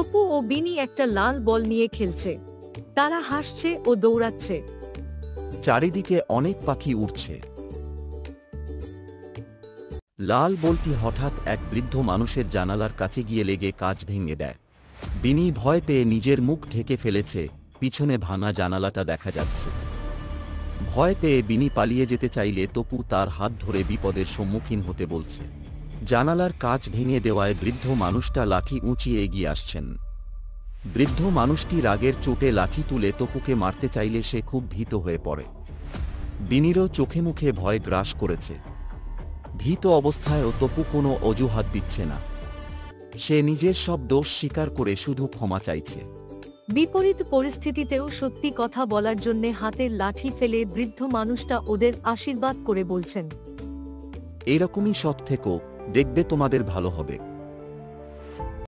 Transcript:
তপু ও বিনি একটা লাল বল নিয়ে খেলছে। তারা হাসছে ও দৌড়াচ্ছে। চারিদিকে অনেক পাখি উড়ছে। লাল বলটি হঠাৎ এক বৃদ্ধ মানুষের জানালার কাছে গিয়ে লেগে কাঁচ ভেঙে দেয়। বিনি ভয় পেয়ে নিজের মুখ ঢেকে ফেলেছে, পিছনে ভাঙা জানালাটা দেখা যাচ্ছে। ভয় পেয়ে বিনি পালিয়ে যেতে চাইলে তপু তার হাত ধরে বিপদের সম্মুখীন হতে বলছে। জানালার কাঁচ ভেঙে দেওয়ায় বৃদ্ধ মানুষটা লাঠি উঁচিয়ে এগিয়ে আসছেন। বৃদ্ধ মানুষটি রাগের চোটে লাঠি তুলে তপুকে মারতে চাইলে সে খুব ভীত হয়ে পড়ে। বিনিরও চোখে মুখে ভয় গ্রাস করেছে। ভীত অবস্থায়ও তপু কোনো অজুহাত দিচ্ছে না। সে নিজের সব দোষ স্বীকার করে শুধু ক্ষমা চাইছে। বিপরীত পরিস্থিতিতেও সত্যি কথা বলার জন্য হাতের লাঠি ফেলে বৃদ্ধ মানুষটা ওদের আশীর্বাদ করে বলছেন, এইরকমই সৎ থেকো, দেখবে তোমাদের ভালো হবে।